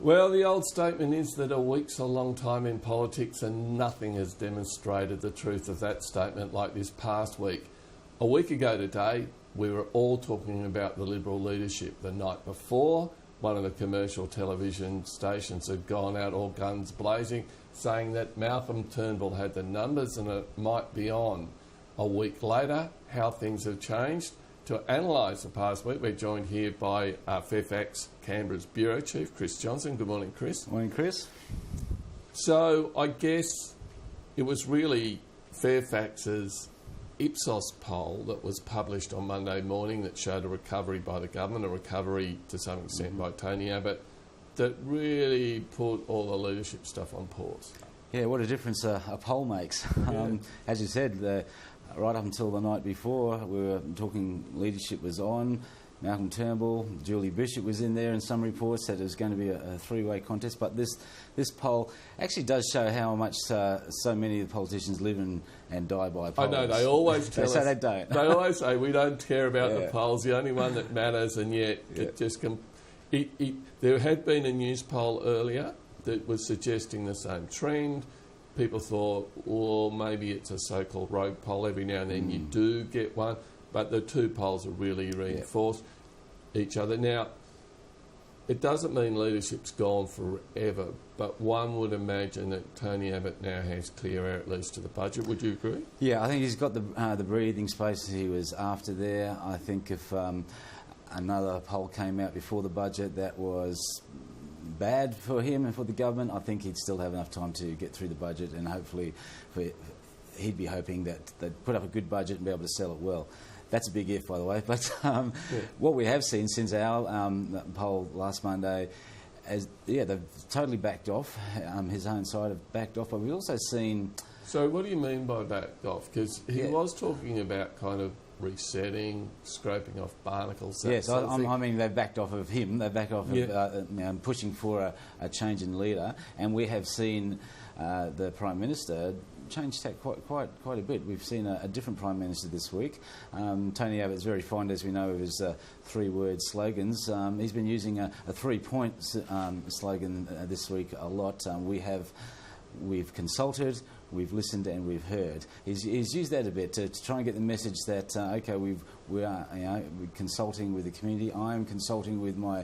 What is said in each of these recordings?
Well, the old statement is that a week's a long time in politics, and nothing has demonstrated the truth of that statement like this past week. A week ago today, we were all talking about the Liberal leadership. The night before, one of the commercial television stations had gone out all guns blazing, saying that Malcolm Turnbull had the numbers and it might be on. A week later, how things have changed. To analyse the past week, we're joined here by Fairfax Canberra's Bureau Chief, Chris Johnson. Good morning, Chris. Morning, Chris. So I guess it was really Fairfax's Ipsos poll that was published on Monday morning that showed a recovery by the government, a recovery to some extent by Tony Abbott, that really put all the leadership stuff on pause. Yeah, what a difference a poll makes. Yeah. As you said, right up until the night before, we were talking leadership was on. Malcolm Turnbull, Julie Bishop was in there, and some reports said it was going to be a three-way contest. But this poll actually does show how much so many of the politicians live and die by polls. I know, they always tell us. They say they don't. They always say, we don't care about the polls, the only one that matters, and yet it just... there had been a news poll earlier that was suggesting the same trend. People thought, well, maybe it's a so-called rogue poll. Every now and then you do get one. But the two polls are really reinforced each other. Now, it doesn't mean leadership's gone forever, but one would imagine that Tony Abbott now has clear air, at least to the budget. Would you agree? Yeah, I think he's got the breathing space he was after there. I think if another poll came out before the budget that was bad for him and for the government, I think he'd still have enough time to get through the budget, and hopefully he'd be hoping that they'd put up a good budget and be able to sell it well. That's a big if, by the way. But what we have seen since our poll last Monday, they've totally backed off. His own side have backed off. But we've also seen... So what do you mean by backed off? Because he was talking about kind of resetting, scraping off barnacles. Yes, I mean they've backed off of him. They've backed off of pushing for a change in leader. And we have seen the Prime Minister changed tack quite a bit. We've seen a different Prime Minister this week. Tony Abbott's very fond, as we know, of his three-word slogans. He's been using a three-point slogan this week a lot. We've consulted, we've listened, and we've heard. He's used that a bit to try and get the message that we're consulting with the community. I'm consulting with my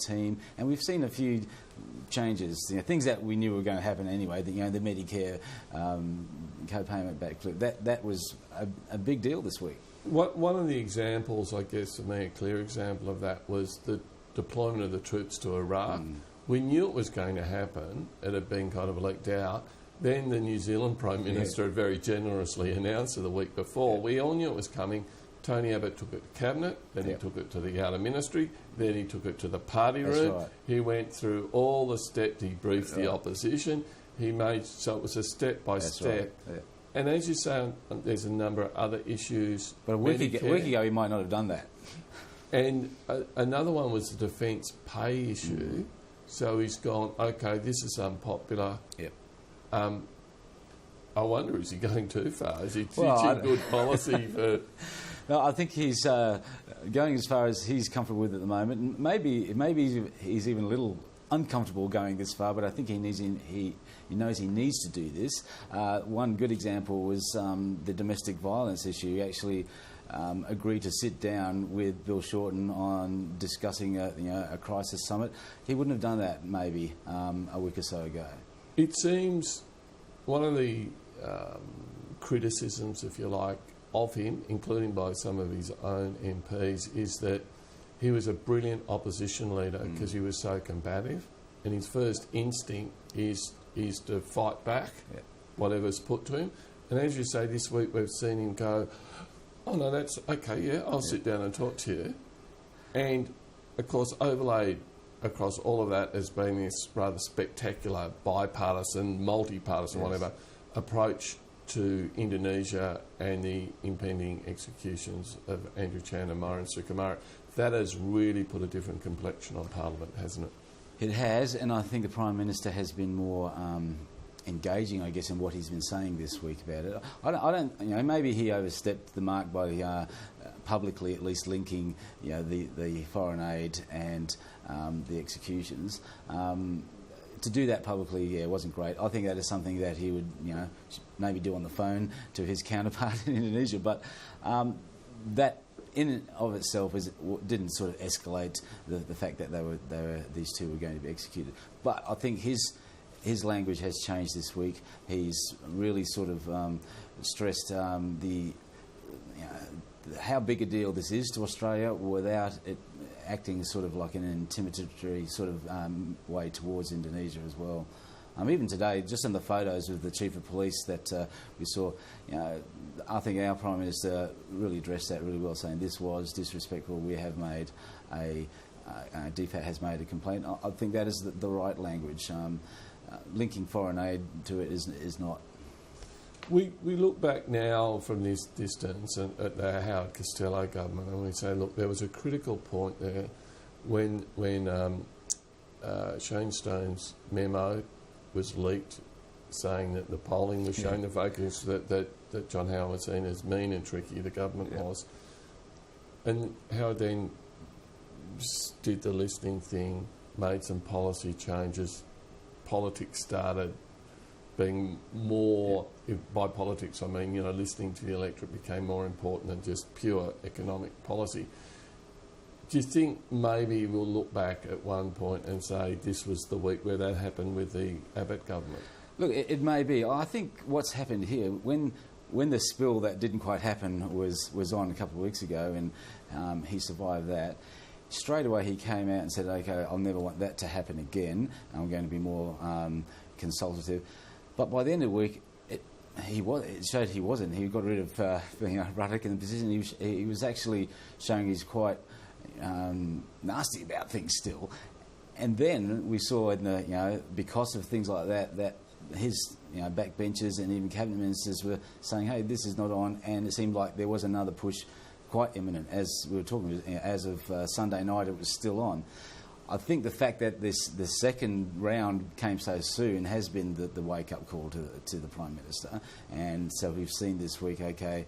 team, and we've seen a few changes, things that we knew were going to happen anyway. The Medicare co-payment back clip. That was a big deal this week. One of the examples, I guess, for me, a clear example of that was the deployment of the troops to Iraq. We knew it was going to happen. It had been kind of leaked out. Then the New Zealand Prime Minister had very generously announced it the week before. We all knew it was coming. Tony Abbott took it to Cabinet, then he took it to the Outer Ministry, then he took it to the party room. Right. He went through all the steps. He briefed the opposition. So it was a step by step. Right. Yeah. And as you say, there's a number of other issues. But a week ago, he might not have done that. And another one was the defence pay issue. So he's gone, okay, this is unpopular. Yep. I wonder, is he going too far? Is he teaching good policy for... No, I think he's going as far as he's comfortable with at the moment. Maybe he's even a little uncomfortable going this far, but I think he knows he needs to do this. One good example was the domestic violence issue. He actually agreed to sit down with Bill Shorten on discussing a crisis summit. He wouldn't have done that maybe a week or so ago. It seems one of the criticisms, if you like, of him, including by some of his own MPs, is that he was a brilliant opposition leader because he was so combative, and his first instinct is to fight back whatever's put to him. And as you say, this week we've seen him go, oh no, that's okay, I'll sit down and talk to you. And of course, overlaid across all of that has been this rather spectacular bipartisan, multi-partisan, whatever, approach to Indonesia and the impending executions of Andrew Chan and Myuran Sukumaran. That has really put a different complexion on Parliament, hasn't it? It has, and I think the Prime Minister has been more engaging, I guess, in what he's been saying this week about it. I don't maybe he overstepped the mark by publicly at least linking, the foreign aid and the executions. To do that publicly, wasn't great. I think that is something that he would, maybe do on the phone to his counterpart in Indonesia. But that, in and of itself, didn't sort of escalate the fact that these two were going to be executed. But I think his language has changed this week. He's really sort of stressed how big a deal this is to Australia without it acting sort of like an intimidatory sort of way towards Indonesia as well. Even today, just in the photos of the Chief of Police that we saw, I think our Prime Minister really addressed that really well, saying this was disrespectful. We have made DFAT has made a complaint. I think that is the right language. Linking foreign aid to it is not. We look back now from this distance at the Howard Costello government, and we say, look, there was a critical point there when Shane Stone's memo was leaked, saying that the polling was showing the focus that John Howard was seen as mean and tricky, the government was. And Howard then did the listening thing, made some policy changes, politics started being more, by politics I mean, listening to the electorate became more important than just pure economic policy. Do you think maybe we'll look back at one point and say this was the week where that happened with the Abbott government? Look, it may be. I think what's happened here, when the spill that didn't quite happen was on a couple of weeks ago, and he survived that, straight away he came out and said, OK, I'll never want that to happen again. I'm going to be more consultative. But by the end of the week, it showed he wasn't. He got rid of Ruddock in the position. He was actually showing he's quite nasty about things still. And then we saw because of things like that his backbenchers and even cabinet ministers were saying, hey, this is not on, and it seemed like there was another push quite imminent. As we were talking, as of Sunday night, it was still on. I think the fact that the second round came so soon has been the wake-up call to the Prime Minister. And so we've seen this week, OK,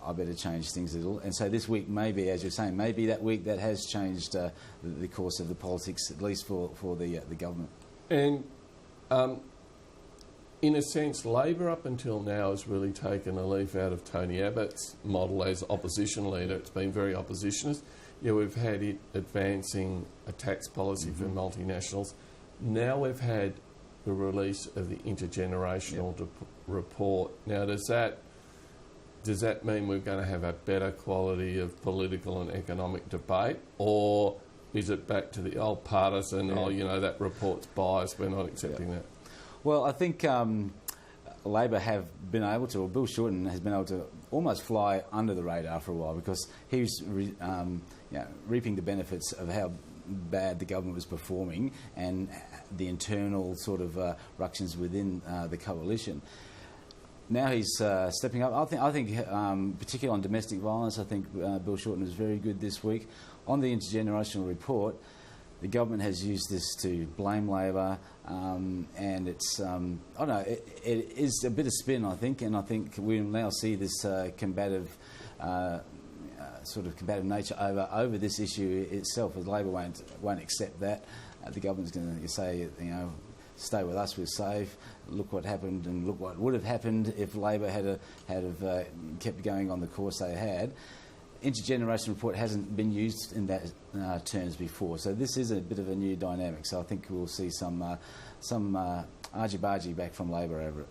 I better change things a little. And so this week, maybe, as you're saying, maybe that week that has changed the course of the politics, at least for the government. And in a sense, Labor up until now has really taken a leaf out of Tony Abbott's model as opposition leader. It's been very oppositionist. We've had it advancing a tax policy for multinationals. Now we've had the release of the intergenerational report. Now, does that mean we're going to have a better quality of political and economic debate, or is it back to the old partisan, that report's biased, we're not accepting that? Well, I think Labor have been able to, or Bill Shorten has been able to almost fly under the radar for a while, because he was reaping the benefits of how bad the government was performing and the internal sort of ructions within the coalition. Now he's stepping up. I think particularly on domestic violence, I think Bill Shorten was very good this week. On the intergenerational report, the government has used this to blame Labor, and it's, it is a bit of spin, I think, and I think we now see this combative nature over this issue itself, as Labor won't accept that. The government's going to say, stay with us, we're safe. Look what happened, and look what would have happened if Labor had kept going on the course they had. Intergenerational report hasn't been used in that terms before, so this is a bit of a new dynamic. So I think we'll see some argy-bargy back from Labor over it.